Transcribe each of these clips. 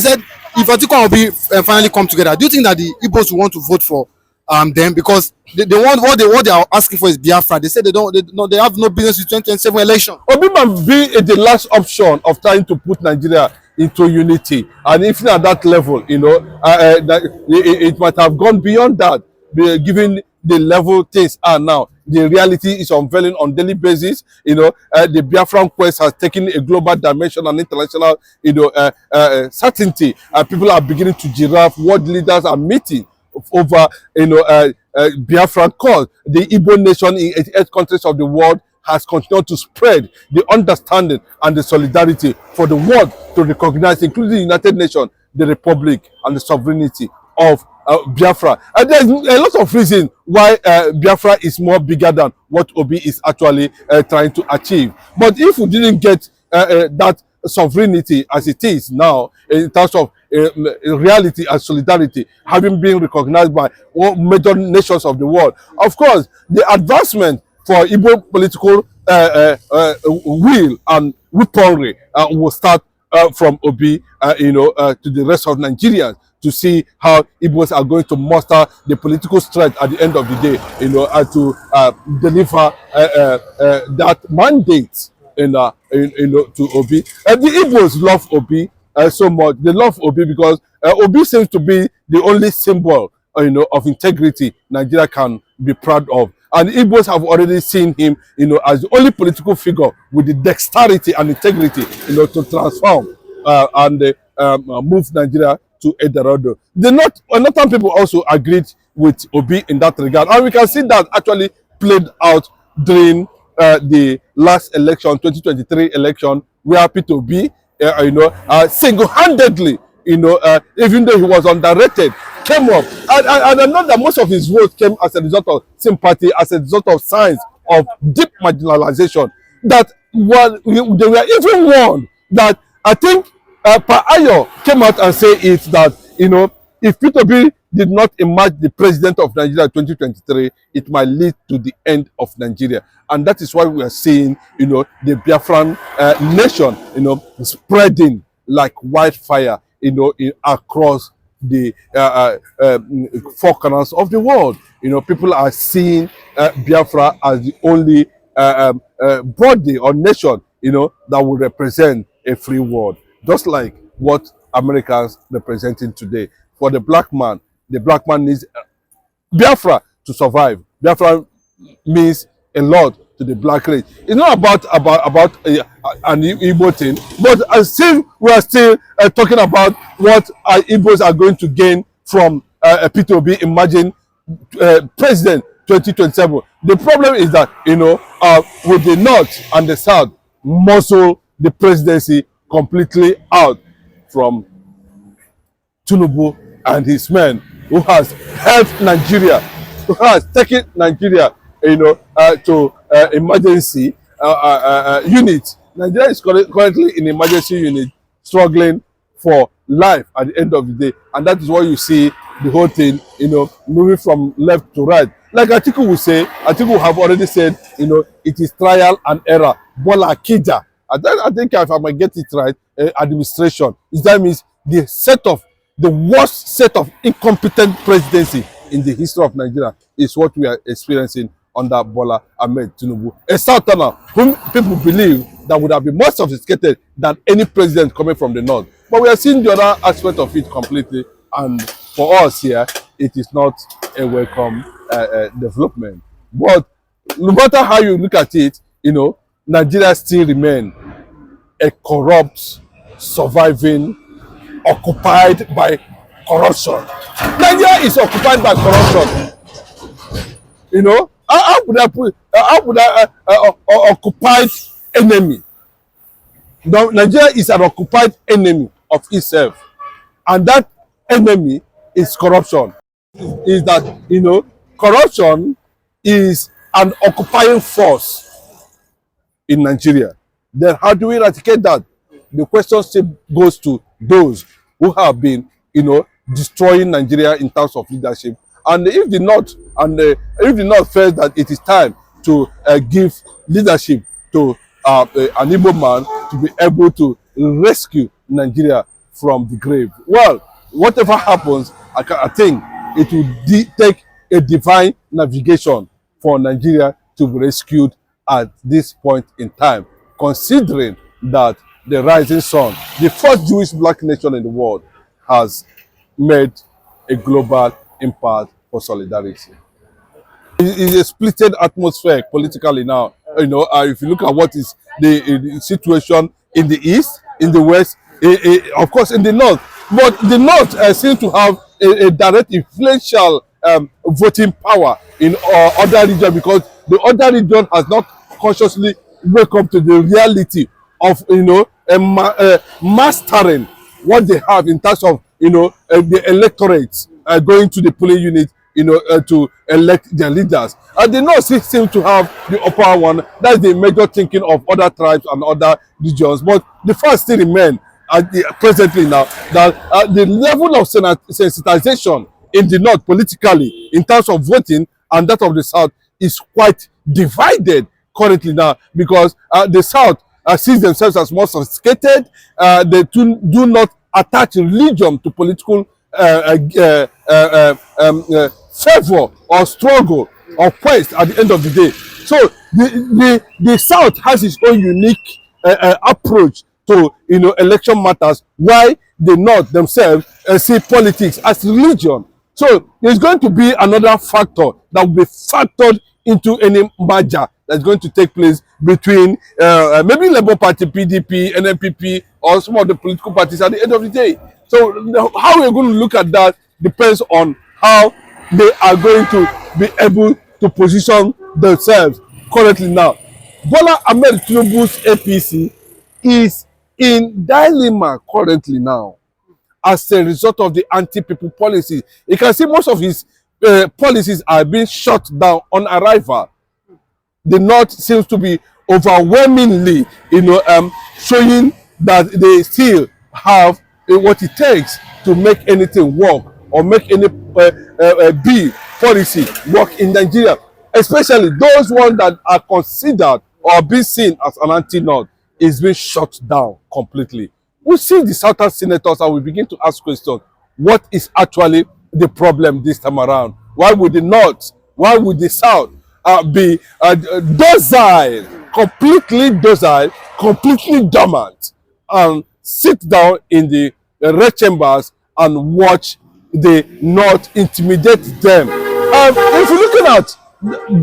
said if Atiku and Obi finally come together, do you think that the Igbos will want to vote for them because they want what they are asking for is Biafra? They said they have no business with 2027 election. Obi might be the last option of trying to put Nigeria into unity, and if at that level, it might have gone beyond that, given the level things are now. The reality is unveiling on daily basis. The Biafran quest has taken a global dimension and international, certainty. People are beginning to giraffe. World leaders are meeting over, Biafran cause. The Igbo nation in 88 countries of the world has continued to spread the understanding and the solidarity for the world to recognize, including the United Nations, the republic and the sovereignty of Biafra. And there's a lot of reasons why Biafra is more bigger than what Obi is actually trying to achieve. But if we didn't get that sovereignty as it is now, in terms of reality and solidarity, having been recognized by all major nations of the world, of course, the advancement for Igbo political will and weaponry will start from Obi, to the rest of Nigerians, to see how Igbos are going to muster the political strength at the end of the day, to deliver that mandate, to Obi. The Igbos love Obi so much. They love Obi because Obi seems to be the only symbol, of integrity Nigeria can be proud of. And Igbos have already seen him, as the only political figure with the dexterity and integrity, to transform and move Nigeria to Eldorado. The Northern people also agreed with Obi in that regard, and we can see that actually played out during the last election, 2023 election, where Peter Obi, single-handedly, even though he was underrated, came up. And I know that most of his votes came as a result of sympathy, as a result of signs of deep marginalization. That they were even warned that, I think Pa Ayo came out and said it, that if Peter Obi did not emerge the president of Nigeria in 2023, it might lead to the end of Nigeria. And that is why we are seeing, the Biafran nation, spreading like wildfire, across the four corners of the world. People are seeing Biafra as the only body or nation, that will represent a free world, just like what Americans representing today. For the black man needs Biafra to survive. Biafra means a lot to the black race. It's not about an Igbo thing, but still we are still talking about what our Igbos are going to gain from Peter Obi emerging president 2027. The problem is that with the North and the South muscle the presidency completely out from Tinubu and his men, who has helped Nigeria, who has taken Nigeria, to emergency unit. Nigeria is currently in emergency unit, struggling for life at the end of the day, and that is why you see the whole thing, moving from left to right. Like Atiku will say, Atiku have already said, it is trial and error. Bola Kija. I think if I might get it right, administration. That means the worst set of incompetent presidency in the history of Nigeria is what we are experiencing under Bola Ahmed Tinubu. A Southerner whom people believe that would have been more sophisticated than any president coming from the North. But we are seeing the other aspect of it completely, and for us here, it is not a welcome development. But no matter how you look at it, Nigeria still remains a corrupt, surviving, occupied by corruption. Nigeria is occupied by corruption. How would I occupied enemy? Now, Nigeria is an occupied enemy of itself, and that enemy is corruption. Is that corruption is an occupying force in Nigeria. Then how do we eradicate that? The question still goes to those who have been, destroying Nigeria in terms of leadership. And if the North felt that it is time to give leadership to an Igbo man to be able to rescue Nigeria from the grave. Well, whatever happens, I think it will take a divine navigation for Nigeria to be rescued at this point in time, considering that the rising sun, the first Jewish black nation in the world, has made a global impact for solidarity. It's a splitted atmosphere politically now. If you look at what is the situation in the east, in the west, of course in the north, but the north seems to have a direct influential voting power in other regions, because the other region has not consciously wake up to the reality of mastering what they have in terms of the electorates going to the polling unit to elect their leaders. And the North seem to have the upper one. That's the major thinking of other tribes and other regions. But the fact still remains presently now that the level of sensitization in the North politically in terms of voting and that of the South is quite divided currently now, because the South sees themselves as more sophisticated. They do not attach religion to political favor or struggle or quest at the end of the day. So the South has its own unique approach to election matters, while the North themselves see politics as religion. So there's going to be another factor that will be factored into any merger that's going to take place between maybe Labour Party, PDP, NNPP, or some of the political parties at the end of the day. So how we're going to look at that depends on how they are going to be able to position themselves currently now. Bola Ahmed Tinubu's APC is in dilemma currently now as a result of the anti-people policy. You can see most of his policies are being shut down on arrival. The North seems to be overwhelmingly, showing that they still have what it takes to make anything work or make any bill policy work in Nigeria, especially those ones that are considered or being seen as an anti-North is being shut down completely. We see the Southern senators and we begin to ask questions. What is actually the problem this time around? Why would the North, why would the South be docile, completely dormant, and sit down in the red chambers and watch the North intimidate them? If you're looking at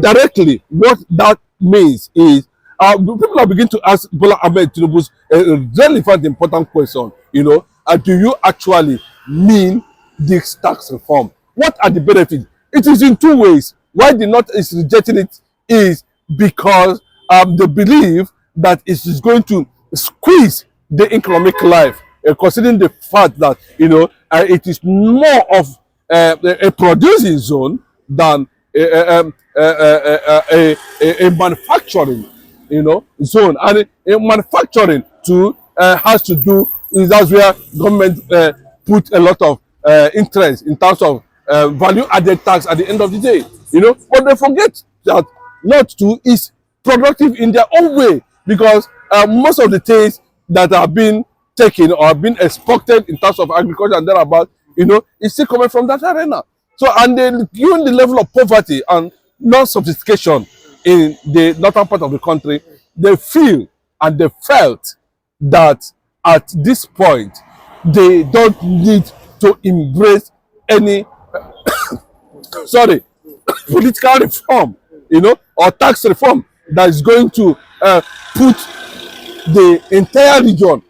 directly what that means is, people are beginning to ask Bola Ahmed Tinubu's relevant, important question. Do you actually mean this tax reform? What are the benefits? It is in two ways. Why the North is rejecting it is because they believe that it is going to squeeze the economic life, considering the fact that it is more of a producing zone than a manufacturing zone, and manufacturing too has to do with, that's where government put a lot of interest in terms of value added tax at the end of the day. But they forget that North too is productive in their own way, because most of the things that are being taken or have been exported in terms of agriculture and thereabout, is still coming from that arena. So, and then given the level of poverty and non-sophistication in the northern part of the country, they feel and they felt that at this point they don't need to embrace any political reform, or tax reform that is going to put the entire region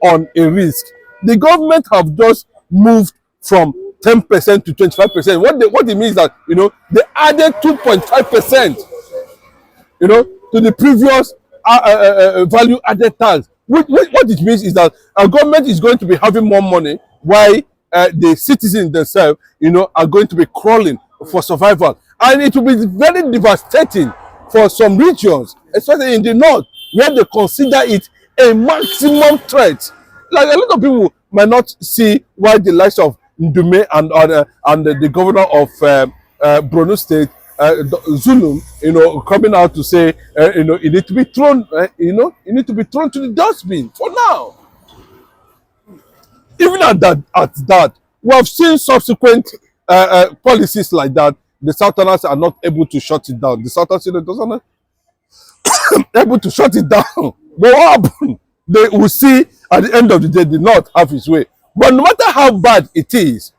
on a risk. The government have just moved from 10% to 25%. What it means is that they added 2.5%, to the previous value added tax. What it means is that our government is going to be having more money, while the citizens themselves, are going to be crawling for survival, and it will be very devastating for some regions, especially in the north, where they consider it a maximum threat. Like, a lot of people might not see why the likes of Ndume and the governor of Borno State, Zulum, coming out to say, it need to be thrown, it need to be thrown to the dustbin for now. Even at that, we have seen subsequent policies like that. The Southerners are not able to shut it down. The Southerners are able to shut it down. But what happened? They will see at the end of the day, the North have his way. But no matter how bad it is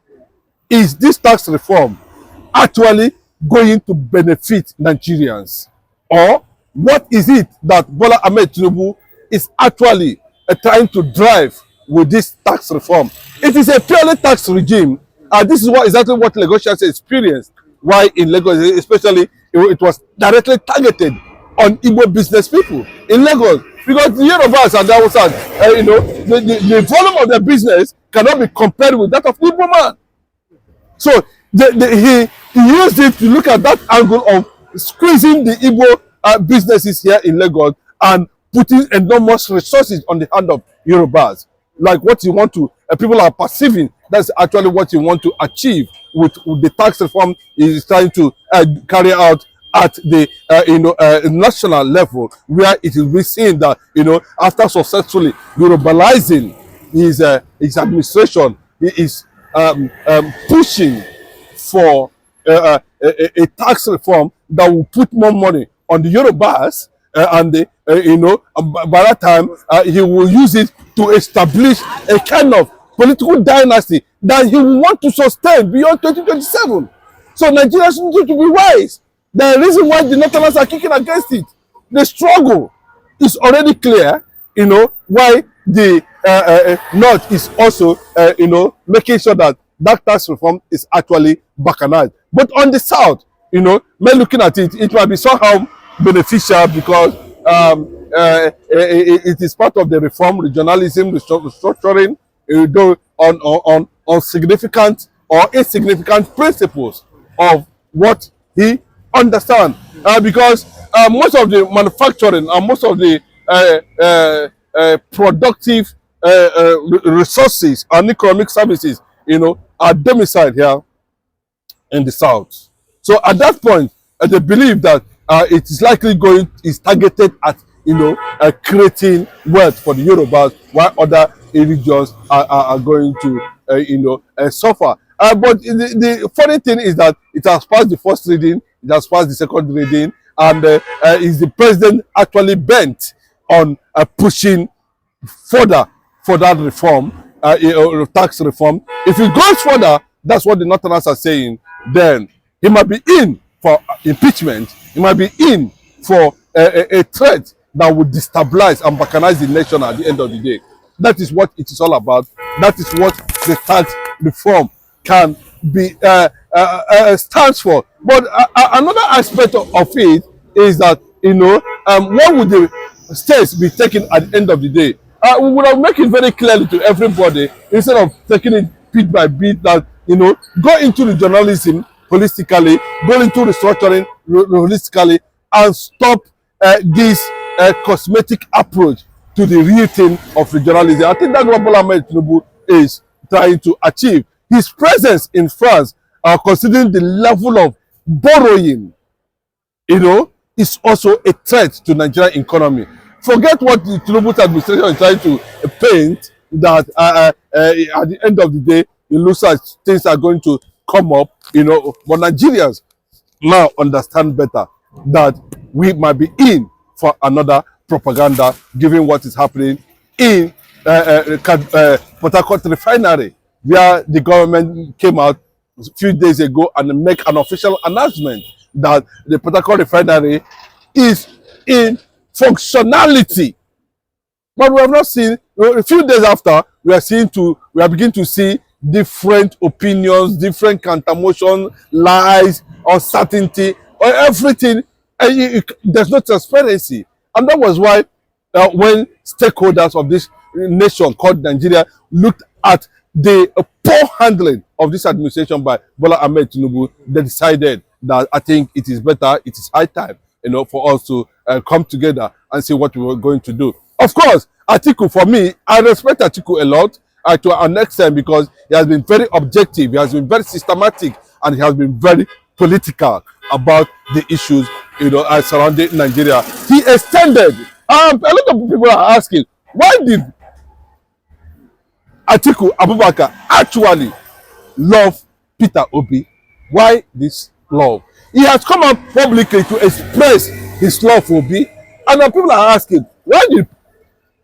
this tax reform actually going to benefit Nigerians? Or what is it that Bola Ahmed Tinubu is actually trying to drive with this tax reform? It is a purely tax regime. This is exactly what Lagosians experienced. Why in Lagos, especially, it was directly targeted on Igbo business people in Lagos. Because the Yorubas and the Hausas, the volume of their business cannot be compared with that of the Igbo man. So he used it to look at that angle of squeezing the Igbo businesses here in Lagos and putting enormous resources on the hand of Yorubas. Like what you want to, people are perceiving, that's actually what you want to achieve with the tax reform is trying to carry out at the national level, where it will be seen that after successfully Yorubalizing his administration, he is pushing for a tax reform that will put more money on the Yorubas, and by that time he will use it to establish a kind of political dynasty that he will want to sustain beyond 2027. So Nigerians need to be wise. The reason why the Northerners are kicking against it, the struggle is already clear. Why the North is also making sure that tax reform is actually backanized. But on the South, men looking at it, it might be somehow beneficial because it is part of the reform, regionalism, restructuring, on significant or insignificant principles of what he understands. Because most of the manufacturing and most of the productive resources and economic services, are domiciled here in the South. So at that point, they believe that it is likely is targeted at creating wealth for the Yorubas, while other regions are going to suffer. But the funny thing is that it has passed the first reading, it has passed the second reading, and is the president actually bent on pushing further for that reform, tax reform? If it goes further, that's what the Northerners are saying, then he might be in for impeachment, he might be in for a threat that would destabilize and balkanize the nation at the end of the day. That is what it is all about. That is what the tax reform can be stands for. But another aspect of it is that what would the states be taking at the end of the day? We would have make it very clearly to everybody, instead of taking it bit by bit, that go into the journalism holistically, go into restructuring holistically, and stop this cosmetic approach to the real thing of regionalism. I think that's what Bola Ahmed Tinubu is trying to achieve. His presence in France, considering the level of borrowing, is also a threat to Nigerian economy. Forget what the Tinubu administration is trying to paint, that at the end of the day, it looks like things are going to come up, but Nigerians now understand better that we might be in for another propaganda, given what is happening in Port Harcourt refinery, where the government came out a few days ago and make an official announcement that the Port Harcourt refinery is in functionality. But we have not seen, a few days after, we are beginning to see different opinions, different counter-motion, lies, uncertainty, or everything. There's no transparency. And that was why when stakeholders of this nation called Nigeria looked at the poor handling of this administration by Bola Ahmed Tinubu, they decided that I think it is better, it is high time, for us to come together and see what we were going to do. Of course, Atiku, for me, I respect Atiku a lot to an extent, because he has been very objective, he has been very systematic, and he has been very political about the issues surrounding Nigeria. He extended. A lot of people are asking, why did Atiku Abubakar actually love Peter Obi. Why this love? He has come out publicly to express his love for Obi, and now people are asking, why did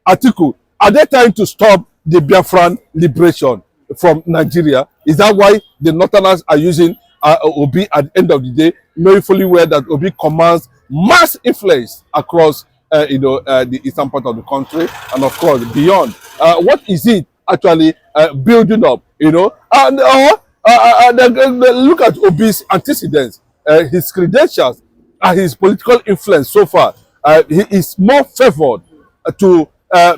Atiku, are they trying to stop the Biafran liberation from Nigeria? Is that why the Northerners are using Obi at the end of the day, knowing fully well that Obi commands mass influence across the eastern part of the country and of course beyond? What is it actually building up? And look at Obi's antecedents, his credentials, and his political influence so far. He is more favored to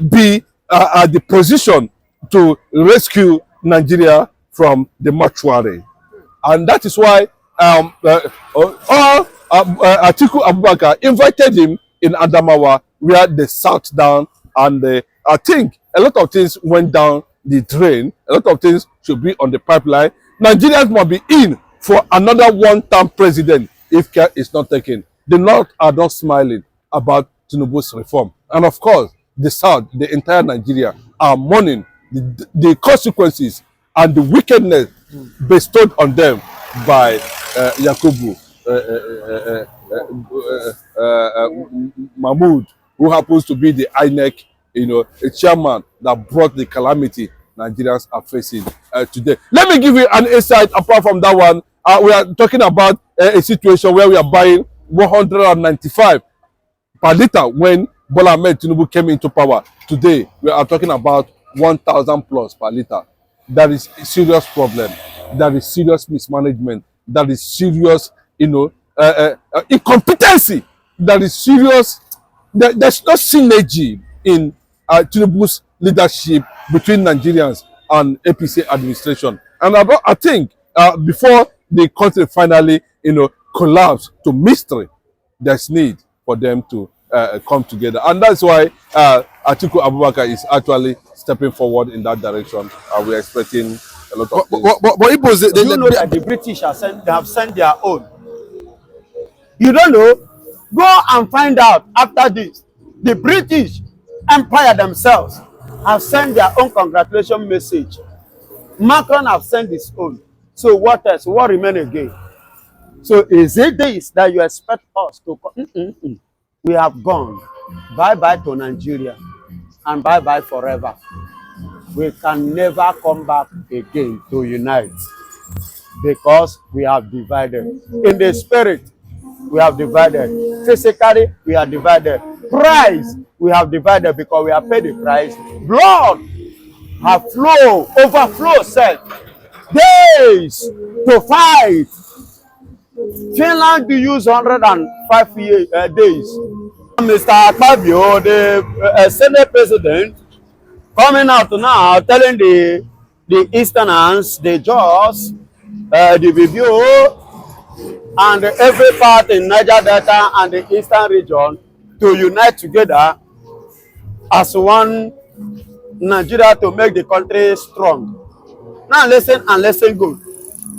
be at the position to rescue Nigeria from the mortuary. And that is why Atiku Abubakar invited him in Adamawa, where they sat down, and I think a lot of things went down the drain. A lot of things should be on the pipeline. Nigerians must be in for another one-term president if care is not taken. The North are not smiling about Tinubu's reform. And of course, the South, the entire Nigeria, are mourning the consequences and the wickedness bestowed on them by Yakubu Mahmoud, who happens to be the INEC, a chairman that brought the calamity Nigerians are facing today. Let me give you an insight apart from that one. We are talking about a situation where we are buying 195 per liter when Bola Ahmed Tinubu came into power. Today, we are talking about 1,000 plus per liter. That is a serious problem. That is serious mismanagement. That is serious, incompetency. That is serious. There's no synergy in Tinubu's leadership between Nigerians and APC administration. And I think before the country finally, collapse to mystery, there's need for them to come together. And that's why Atiku Abubakar is actually stepping forward in that direction. We're expecting a lot of things. But Igbos, you know that the British have sent their own. You don't know? Go and find out after this. The British Empire themselves have sent their own congratulation message. Macron have sent his own. So what else? What remain again? So is it this that you expect us to come? We have gone. Bye-bye to Nigeria. And bye-bye forever. We can never come back again to unite. Because we have divided. In the spirit, we have divided. Physically, we are divided. Price, we have divided because we have paid the price. Blood have flow, overflow, said. Days to fight. Finland will use 105 days. Mr. Fabio, the Senate president, coming out now telling the Easterners, the Jaws, the Vivio, and every part in Niger Delta and the Eastern region to unite together as one Nigeria to make the country strong. Now listen and listen good.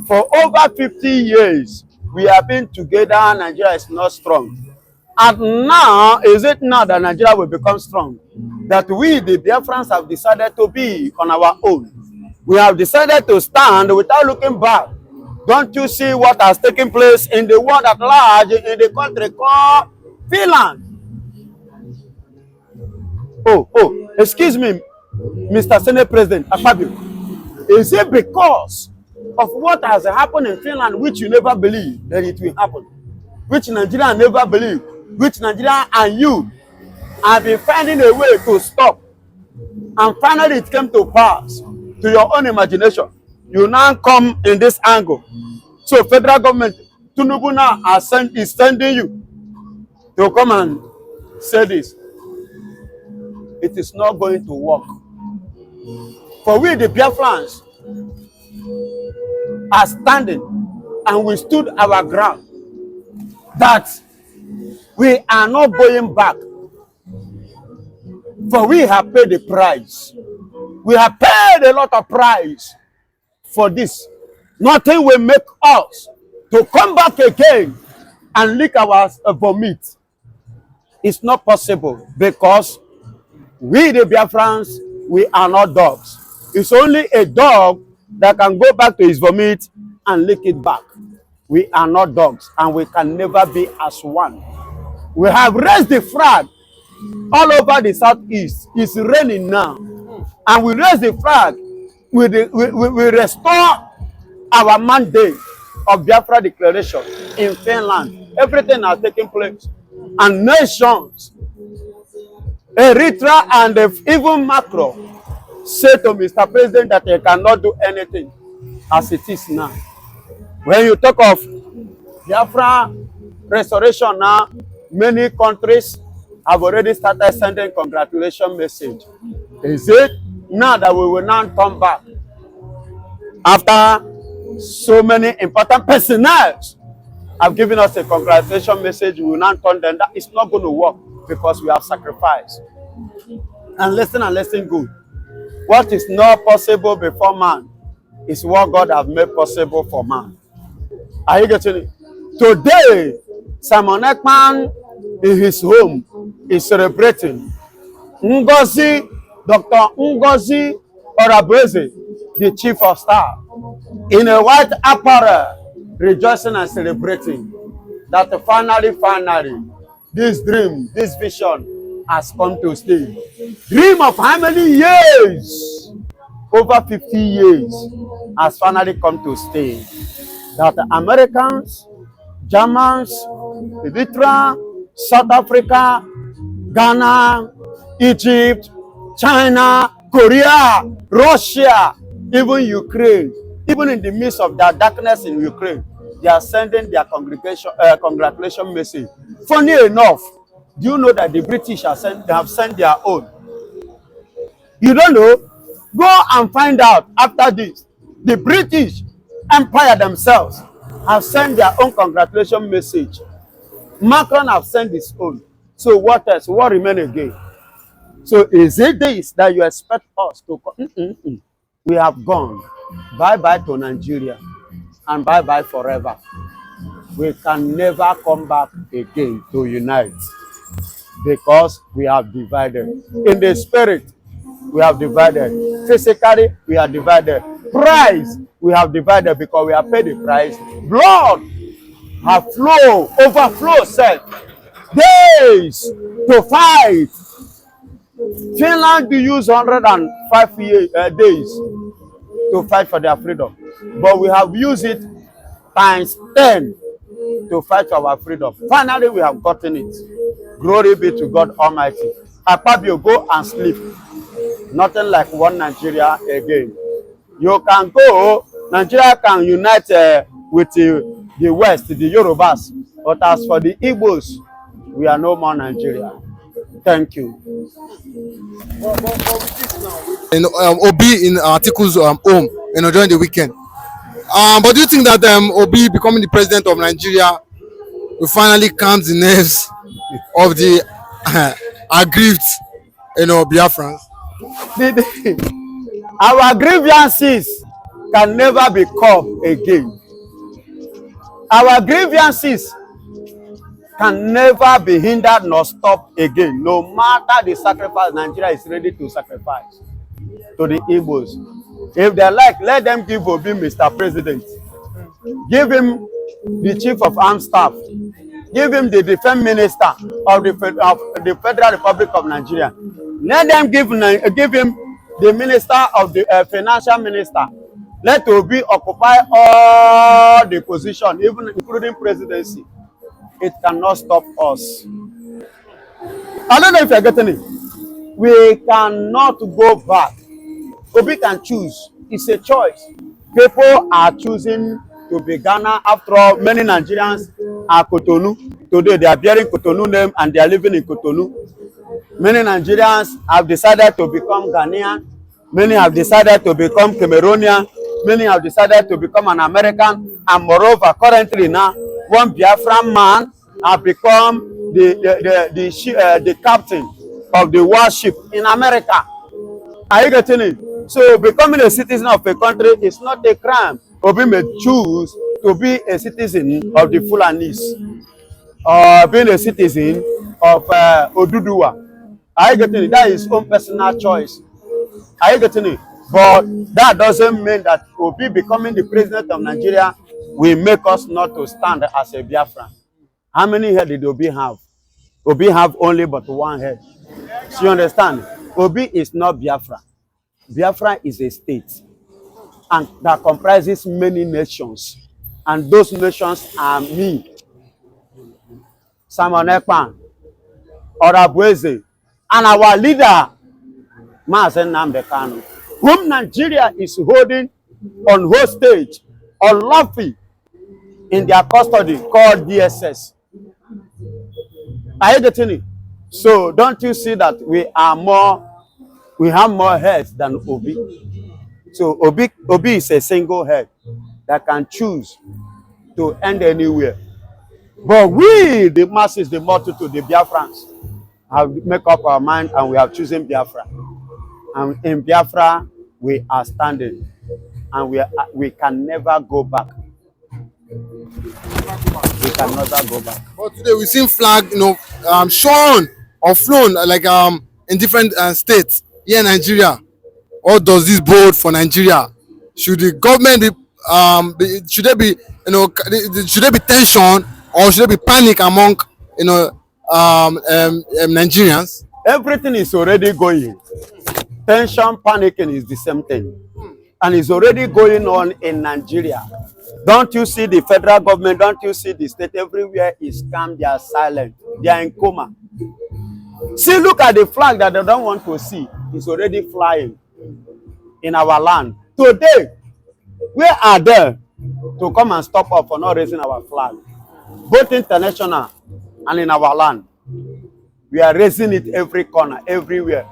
For over 50 years, we have been together, Nigeria is not strong. And now, is it now that Nigeria will become strong? That we, the Biafrans, have decided to be on our own. We have decided to stand without looking back. Don't you see what has taken place in the world at large, in the country called Finland? Oh, excuse me, Mr. Senate President Fabio. Is it because of what has happened in Finland, which you never believed that it will happen? Which Nigeria never believed? Which Nigeria and you have been finding a way to stop? And finally it came to pass to your own imagination. You now come in this angle. So federal government, Tinubu now is sending you to come and say this. It is not going to work. For we, the Biafrans, are standing and we stood our ground that we are not going back. For we have paid the price. We have paid a lot of price for this. Nothing will make us to come back again and lick our vomit. It's not possible because we, the Biafrans, we are not dogs. It's only a dog that can go back to his vomit and lick it back. We are not dogs, and we can never be as one. We have raised the flag all over the southeast. It's raining now, and we raise the flag. We restore our mandate of Biafra declaration in Finland. Everything has taken place, and nations, Eritrea and even Macron, say to Mr. President that they cannot do anything as it is now. When you talk of Biafra restoration now, many countries have already started sending congratulation message. Is it now that we will now come back after so many important personnel have given us a congratulation message? We will now turn them that it's not going to work because we have sacrificed. And listen good. What is not possible before man is what God has made possible for man. Are you getting it? Today, Simon Ekman in his home is celebrating. Ngozi, Dr. Ngozi Orabueze, the chief of staff, in a white apparel, rejoicing and celebrating that finally, this dream, this vision has come to stay. Dream of how many years? Over 50 years has finally come to stay. That the Americans, Germans, Eritrea, South Africa, Ghana, Egypt, China, Korea, Russia, even Ukraine, even in the midst of that darkness in Ukraine, they are sending their congratulation message. Funny enough, do you know that the British have sent their own? You don't know? Go and find out after this. The British Empire themselves have sent their own congratulation message. Macron have sent his own. So what else? What remains again? So is it this that you expect us to come? We have gone. Bye-bye to Nigeria. And bye-bye forever. We can never come back again to unite. Because we have divided. In the spirit, we have divided. Physically, we are divided. Price, we have divided because we have paid the price. Blood have flow, overflow said. Days to fight. Finland do use 105 days to fight for their freedom. But we have used it times 10 to fight for our freedom. Finally, we have gotten it. Glory be to God Almighty. Akpabio, go and sleep. Nothing like one Nigeria again. You can go, Nigeria can unite with the West, the Yorubas. But as for the Igbos, we are no more Nigeria. Thank you. In Obi in Atiku's home, during the weekend. But do you think that Obi becoming the president of Nigeria will finally calm the nerves of the aggrieved, Biafrans? Our grievances can never be calm again. Our grievances can never be hindered nor stopped again. No matter the sacrifice, Nigeria is ready to sacrifice to the Igbos. If they like, let them give Obi Mr. President. Give him the Chief of Armed Staff. Give him the Defense Minister of the Federal Republic of Nigeria. Let them give him the Minister of the Financial Minister. Let Obi occupy all the position, even including presidency. It cannot stop us. I don't know if you're getting it. We cannot go back. Obi can choose. It's a choice. People are choosing to be Ghana. After all, many Nigerians are Cotonou. Today they are bearing Cotonou name and they are living in Cotonou. Many Nigerians have decided to become Ghanaian. Many have decided to become Cameroonian. Many have decided to become an American. And moreover, currently now, one Biafran man has become the captain of the warship in America. Are you getting it? So becoming a citizen of a country is not a crime. Obi may choose to be a citizen of the Fulanis or being a citizen of Oduduwa. Are you getting it? That is his own personal choice. Are you getting it? But that doesn't mean that Obi becoming the president of Nigeria will make us not to stand as a Biafra. How many head did Obi have? Obi have only but one head. So you understand? Obi is not Biafra. Biafra is a state and that comprises many nations. And those nations are me, Simon Ekpa, Orabueze, and our leader, nnamdikanu, whom Nigeria is holding on hostage unlawfully in their custody called DSS. Are you getting it? So don't you see that we have more heads than Obi? So Obi is a single head that can choose to end anywhere. But we, the masses, the multitude, the Biafrans, have made up our mind and we have chosen Biafra. And in Biafra, we are standing. And we can never go back. We can never go back. But today we've seen flag, shown or flown like in different states here in Nigeria. What does this bode for Nigeria? Should the government should there be should there be tension or should there be panic among Nigerians? Everything is already going. Tension, panicking is the same thing. And it's already going on in Nigeria. Don't you see the federal government? Don't you see the state? Everywhere is calm. They are silent. They are in coma. See, look at the flag that they don't want to see. It's already flying in our land. Today, we are there to come and stop us for not raising our flag. Both international and in our land. We are raising it every corner, everywhere.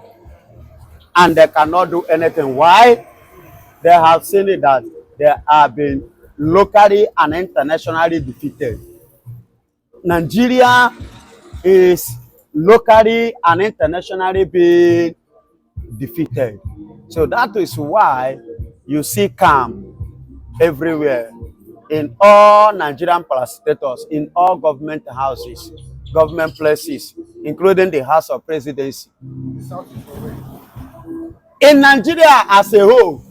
And they cannot do anything. Why? They have seen it that they have been locally and internationally defeated. Nigeria is locally and internationally being defeated. So that is why you see calm everywhere in all Nigerian parastators, in all government houses, government places, including the House of Presidency. In Nigeria as a whole,